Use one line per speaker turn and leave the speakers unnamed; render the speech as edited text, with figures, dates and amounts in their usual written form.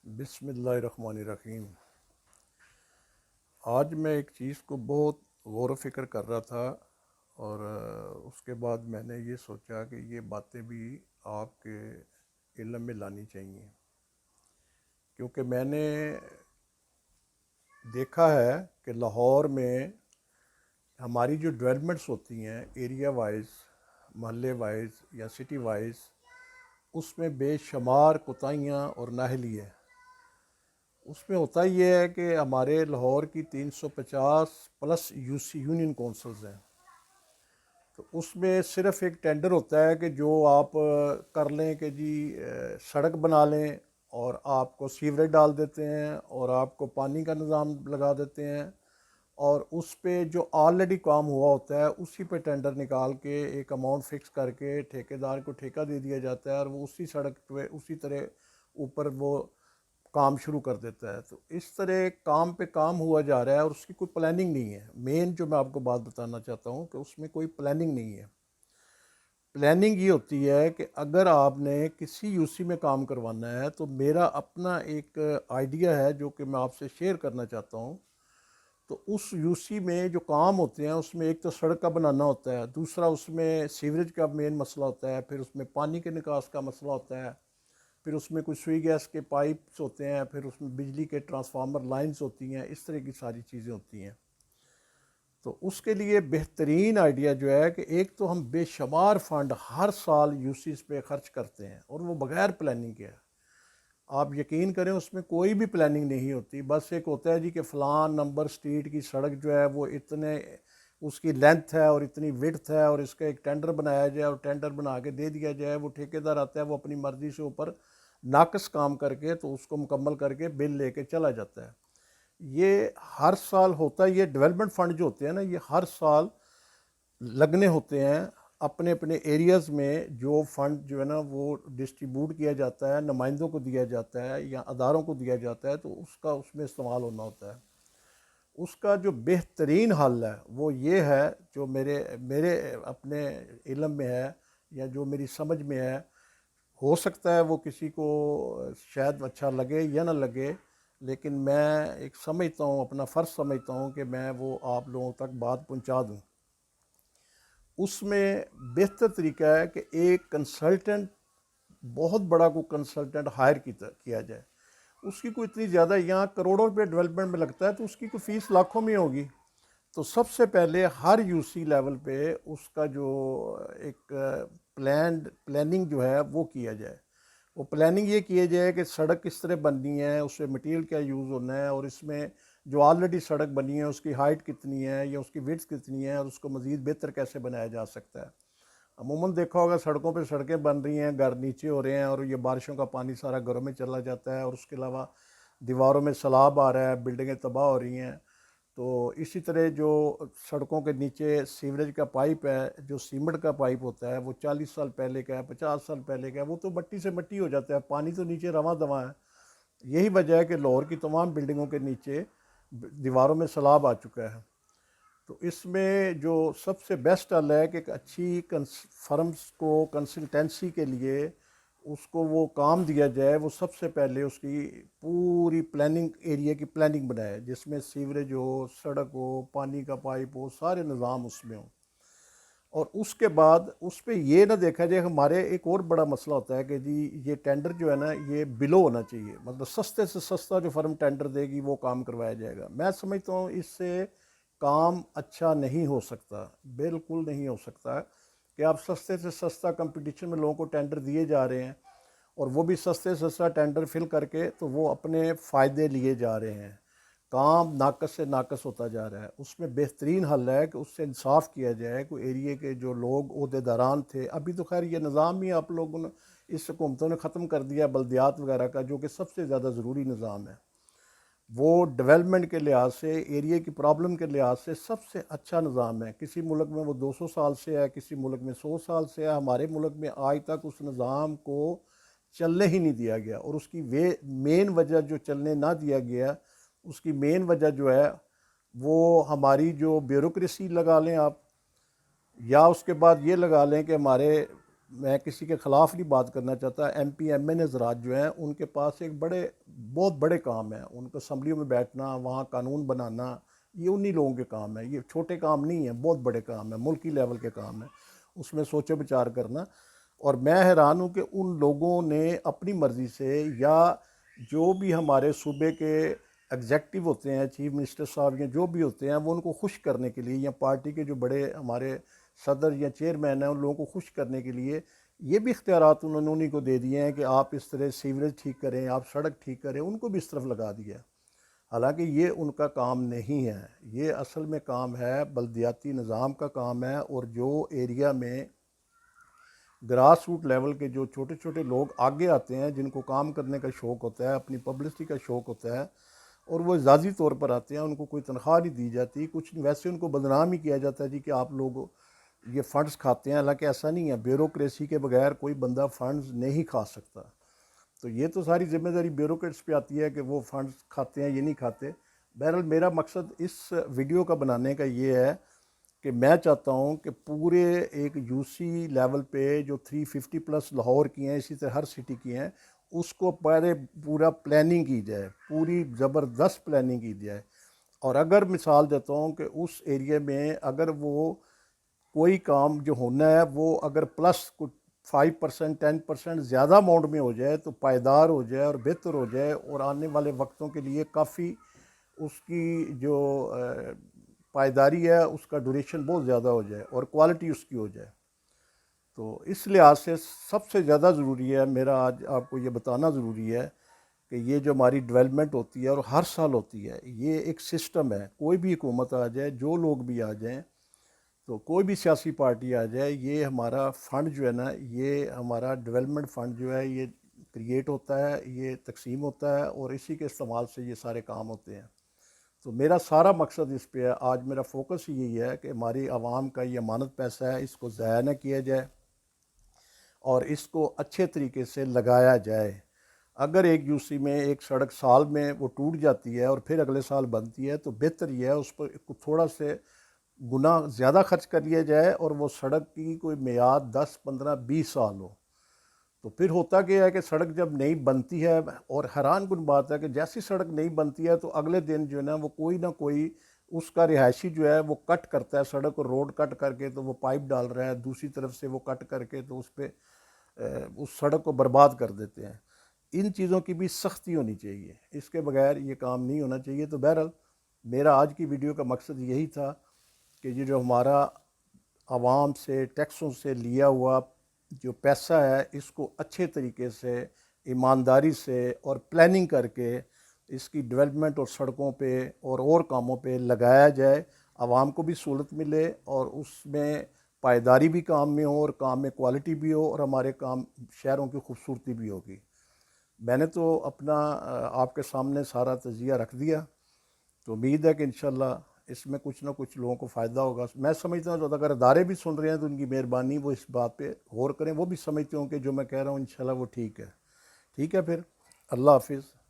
بسم اللہ الرحمن الرحیم۔ آج میں ایک چیز کو بہت غور و فکر کر رہا تھا اور اس کے بعد میں نے یہ سوچا کہ یہ باتیں بھی آپ کے علم میں لانی چاہیے، کیونکہ میں نے دیکھا ہے کہ لاہور میں ہماری جو ڈیولپمنٹس ہوتی ہیں ایریا وائز، محلے وائز یا سٹی وائز، اس میں بے شمار کوتاہیاں اور نااہلی ہے۔ اس میں ہوتا یہ ہے کہ ہمارے لاہور کی 350+ یونین کونسلز ہیں، تو اس میں صرف ایک ٹینڈر ہوتا ہے کہ جو آپ کر لیں کہ جی سڑک بنا لیں اور آپ کو سیوریج ڈال دیتے ہیں اور آپ کو پانی کا نظام لگا دیتے ہیں، اور اس پہ جو آلریڈی کام ہوا ہوتا ہے اسی پہ ٹینڈر نکال کے ایک اماؤنٹ فکس کر کے ٹھیکیدار کو ٹھیکہ دے دیا جاتا ہے اور وہ اسی سڑک پہ اسی طرح اوپر وہ کام شروع کر دیتا ہے۔ تو اس طرح کام پہ کام ہوا جا رہا ہے اور اس کی کوئی پلاننگ نہیں ہے۔ مین جو میں آپ کو بات بتانا چاہتا ہوں کہ اس میں کوئی پلاننگ نہیں ہے۔ پلاننگ یہ ہوتی ہے کہ اگر آپ نے کسی یو سی میں کام کروانا ہے تو میرا اپنا ایک آئیڈیا ہے جو کہ میں آپ سے شیئر کرنا چاہتا ہوں۔ تو اس یو سی میں جو کام ہوتے ہیں اس میں ایک تو سڑک کا بنانا ہوتا ہے، دوسرا اس میں سیوریج کا مین مسئلہ ہوتا ہے، پھر اس میں پانی کے نکاس کا مسئلہ ہوتا ہے، پھر اس میں کچھ سوئی گیس کے پائپس ہوتے ہیں، پھر اس میں بجلی کے ٹرانسفارمر لائنز ہوتی ہیں، اس طرح کی ساری چیزیں ہوتی ہیں۔ تو اس کے لیے بہترین آئیڈیا جو ہے کہ ایک تو ہم بے شمار فنڈ ہر سال یو سیز پہ خرچ کرتے ہیں اور وہ بغیر پلاننگ کے ہے۔ آپ یقین کریں اس میں کوئی بھی پلاننگ نہیں ہوتی، بس ایک ہوتا ہے جی کہ فلاں نمبر سٹریٹ کی سڑک جو ہے وہ اتنے اس کی لینتھ ہے اور اتنی وڈتھ ہے اور اس کا ایک ٹینڈر بنایا جائے اور ٹینڈر بنا کے دے دیا جائے، وہ ٹھیکیدار آتا ہے، وہ اپنی مرضی سے اوپر ناقص کام کر کے تو اس کو مکمل کر کے بل لے کے چلا جاتا ہے۔ یہ ہر سال ہوتا ہے، یہ ڈیولپمنٹ فنڈ جو ہوتے ہیں نا یہ ہر سال لگنے ہوتے ہیں اپنے اپنے ایریاز میں۔ جو فنڈ جو ہے نا وہ ڈسٹریبیوٹ کیا جاتا ہے، نمائندوں کو دیا جاتا ہے یا اداروں کو دیا جاتا ہے، تو اس کا اس میں استعمال ہونا ہوتا ہے۔ اس کا جو بہترین حل ہے وہ یہ ہے، جو میرے اپنے علم میں ہے یا جو میری سمجھ میں ہے، ہو سکتا ہے وہ کسی کو شاید اچھا لگے یا نہ لگے، لیکن میں ایک سمجھتا ہوں، اپنا فرض سمجھتا ہوں کہ میں وہ آپ لوگوں تک بات پہنچا دوں۔ اس میں بہتر طریقہ ہے کہ ایک کنسلٹنٹ، بہت بڑا کوئی کنسلٹنٹ ہائر کیا جائے۔ اس کی کوئی اتنی زیادہ، یہاں کروڑوں روپے ڈیولپمنٹ میں لگتا ہے تو اس کی کوئی فیس لاکھوں میں ہوگی۔ تو سب سے پہلے ہر یو سی لیول پہ اس کا جو ایک پلاننگ جو ہے وہ کیا جائے۔ وہ پلاننگ یہ کیا جائے کہ سڑک کس طرح بننی ہے، اس میں مٹیریل کیا یوز ہونا ہے، اور اس میں جو آلریڈی سڑک بنی ہے اس کی ہائٹ کتنی ہے یا اس کی وڈتھ کتنی ہے، اور اس کو مزید بہتر کیسے بنایا جا سکتا ہے۔ عموماً دیکھا ہوگا سڑکوں پہ سڑکیں بن رہی ہیں، گھر نیچے ہو رہے ہیں اور یہ بارشوں کا پانی سارا گھروں میں چلا جاتا ہے، اور اس کے علاوہ دیواروں میں سیلاب آ رہا ہے، بلڈنگیں تباہ ہو رہی ہیں۔ تو اسی طرح جو سڑکوں کے نیچے سیوریج کا پائپ ہے، جو سیمنٹ کا پائپ ہوتا ہے، وہ 40 سال پہلے کا ہے، 50 سال پہلے کا ہے، وہ تو مٹی سے مٹی ہو جاتا ہے، پانی تو نیچے رواں دواں ہے۔ یہی وجہ ہے کہ لاہور کی تمام بلڈنگوں کے نیچے دیواروں میں سیلاب آ چکا ہے۔ تو اس میں جو سب سے بیسٹ حل ہے کہ ایک اچھی فرمز کو کنسلٹنسی کے لیے اس کو وہ کام دیا جائے، وہ سب سے پہلے اس کی پوری پلاننگ، ایریا کی پلاننگ بنائے، جس میں سیوریج ہو، سڑک ہو، پانی کا پائپ ہو، سارے نظام اس میں ہوں۔ اور اس کے بعد اس پہ یہ نہ دیکھا جائے، ہمارے ایک اور بڑا مسئلہ ہوتا ہے کہ جی یہ ٹینڈر جو ہے نا یہ بلو ہونا چاہیے، مطلب سستے سے سستا جو فرم ٹینڈر دے گی وہ کام کروایا جائے گا۔ میں سمجھتا ہوں اس سے کام اچھا نہیں ہو سکتا، بالکل نہیں ہو سکتا کہ آپ سستے سے سستا کمپٹیشن میں لوگوں کو ٹینڈر دیے جا رہے ہیں اور وہ بھی سستے سے سستا ٹینڈر فل کر کے تو وہ اپنے فائدے لیے جا رہے ہیں۔ کام ناقص سے ناقص ہوتا جا رہا ہے۔ اس میں بہترین حل ہے کہ اس سے انصاف کیا جائے، کوئی ایریے کے جو لوگ عہدیداران تھے، ابھی تو خیر یہ نظام ہی آپ لوگوں نے، اس حکومتوں نے ختم کر دیا بلدیات وغیرہ کا، جو کہ سب سے زیادہ ضروری نظام ہے۔ وہ ڈیولپمنٹ کے لحاظ سے، ایریے کی پرابلم کے لحاظ سے سب سے اچھا نظام ہے۔ کسی ملک میں وہ 200 سال سے ہے، کسی ملک میں 100 سال سے ہے، ہمارے ملک میں آج تک اس نظام کو چلنے ہی نہیں دیا گیا، اور اس کی مین وجہ جو چلنے نہ دیا گیا، اس کی مین وجہ جو ہے وہ ہماری جو بیوروکریسی لگا لیں آپ، یا اس کے بعد یہ لگا لیں کہ ہمارے، میں کسی کے خلاف نہیں بات کرنا چاہتا، ایم پی ایم این حضرات جو ہیں ان کے پاس ایک بڑے بہت بڑے کام ہیں، ان کو اسمبلیوں میں بیٹھنا، وہاں قانون بنانا، یہ انہی لوگوں کے کام ہے، یہ چھوٹے کام نہیں ہیں، بہت بڑے کام ہیں، ملکی لیول کے کام ہیں، اس میں سوچ بچار کرنا۔ اور میں حیران ہوں کہ ان لوگوں نے اپنی مرضی سے، یا جو بھی ہمارے صوبے کے ایگزیکٹو ہوتے ہیں، چیف منسٹر صاحب یا جو بھی ہوتے ہیں، وہ ان کو خوش کرنے کے لیے، یا پارٹی کے جو بڑے ہمارے صدر یا چیئرمین ہیں، ان لوگوں کو خوش کرنے کے لیے یہ بھی اختیارات انہوں نے انہیں کو دے دیے ہیں کہ آپ اس طرح سیوریج ٹھیک کریں، آپ سڑک ٹھیک کریں، ان کو بھی اس طرف لگا دیا ہے۔ حالانکہ یہ ان کا کام نہیں ہے، یہ اصل میں کام ہے بلدیاتی نظام کا کام ہے۔ اور جو ایریا میں گراس روٹ لیول کے جو چھوٹے چھوٹے لوگ آگے آتے ہیں، جن کو کام کرنے کا شوق ہوتا ہے، اپنی پبلسٹی کا شوق ہوتا ہے، اور وہ اعزازی طور پر آتے ہیں، ان کو کوئی تنخواہ نہیں دی جاتی، کچھ نہیں، ویسے ان کو بدنام ہی کیا جاتا ہے جی کہ آپ لوگ یہ فنڈز کھاتے ہیں، حالانکہ ایسا نہیں ہے، بیوروکریسی کے بغیر کوئی بندہ فنڈز نہیں کھا سکتا۔ تو یہ تو ساری ذمہ داری بیوروکریٹس پہ آتی ہے کہ وہ فنڈز کھاتے ہیں یہ نہیں کھاتے۔ بہرحال میرا مقصد اس ویڈیو کا بنانے کا یہ ہے کہ میں چاہتا ہوں کہ پورے ایک یو سی لیول پہ جو 350 پلس لاہور کی ہیں، اسی طرح ہر سٹی کی ہیں، اس کو پورا پلاننگ کی جائے، پوری زبردست پلاننگ کی جائے۔ اور اگر مثال دیتا ہوں کہ اس ایریے میں اگر وہ کوئی کام جو ہونا ہے وہ اگر پلس 5% 10% زیادہ اماؤنٹ میں ہو جائے تو پائیدار ہو جائے اور بہتر ہو جائے، اور آنے والے وقتوں کے لیے کافی اس کی جو پائیداری ہے اس کا ڈوریشن بہت زیادہ ہو جائے اور کوالٹی اس کی ہو جائے۔ تو اس لحاظ سے سب سے زیادہ ضروری ہے، میرا آج آپ کو یہ بتانا ضروری ہے کہ یہ جو ہماری ڈیولپمنٹ ہوتی ہے اور ہر سال ہوتی ہے، یہ ایک سسٹم ہے، کوئی بھی حکومت آ جائے، جو لوگ بھی آ جائیں، تو کوئی بھی سیاسی پارٹی آ جائے، یہ ہمارا فنڈ جو ہے نا، یہ ہمارا ڈیولپمنٹ فنڈ جو ہے، یہ کریٹ ہوتا ہے، یہ تقسیم ہوتا ہے، اور اسی کے استعمال سے یہ سارے کام ہوتے ہیں۔ تو میرا سارا مقصد اس پہ ہے، آج میرا فوکس یہی ہے کہ ہماری عوام کا یہ امانت پیسہ ہے، اس کو ضائع نہ کیا جائے اور اس کو اچھے طریقے سے لگایا جائے۔ اگر ایک یو سی میں ایک سڑک سال میں وہ ٹوٹ جاتی ہے اور پھر اگلے سال بنتی ہے تو بہتر یہ ہے اس پر تھوڑا سے گنا زیادہ خرچ کر لیا جائے، اور وہ سڑک کی کوئی میعاد 10 15 20 سال ہو۔ تو پھر ہوتا کیا ہے کہ سڑک جب نہیں بنتی ہے، اور حیران کن بات ہے کہ جیسی سڑک نہیں بنتی ہے تو اگلے دن جو ہے نا وہ کوئی نہ کوئی اس کا رہائشی جو ہے وہ کٹ کرتا ہے سڑک، اور روڈ کٹ کر کے تو وہ پائپ ڈال رہا ہے، دوسری طرف سے وہ کٹ کر کے تو اس پہ اس سڑک کو برباد کر دیتے ہیں۔ ان چیزوں کی بھی سختی ہونی چاہیے، اس کے بغیر یہ کام نہیں ہونا چاہیے۔ تو بہرحال میرا آج کی ویڈیو کا مقصد یہی تھا کہ یہ جو ہمارا عوام سے ٹیکسوں سے لیا ہوا جو پیسہ ہے، اس کو اچھے طریقے سے ایمانداری سے اور پلاننگ کر کے اس کی ڈیولپمنٹ اور سڑکوں پہ اور کاموں پہ لگایا جائے، عوام کو بھی سہولت ملے، اور اس میں پائیداری بھی کام میں ہو، اور کام میں کوالٹی بھی ہو، اور ہمارے کام شہروں کی خوبصورتی بھی ہوگی۔ میں نے تو اپنا آپ کے سامنے سارا تجزیہ رکھ دیا، تو امید ہے کہ انشاءاللہ اس میں کچھ نہ کچھ لوگوں کو فائدہ ہوگا۔ میں سمجھتا ہوں اگر ادارے بھی سن رہے ہیں تو ان کی مہربانی وہ اس بات پہ غور کریں، وہ بھی سمجھتے ہوں کہ جو میں کہہ رہا ہوں انشاءاللہ وہ ٹھیک ہے۔ ٹھیک ہے، پھر اللہ حافظ۔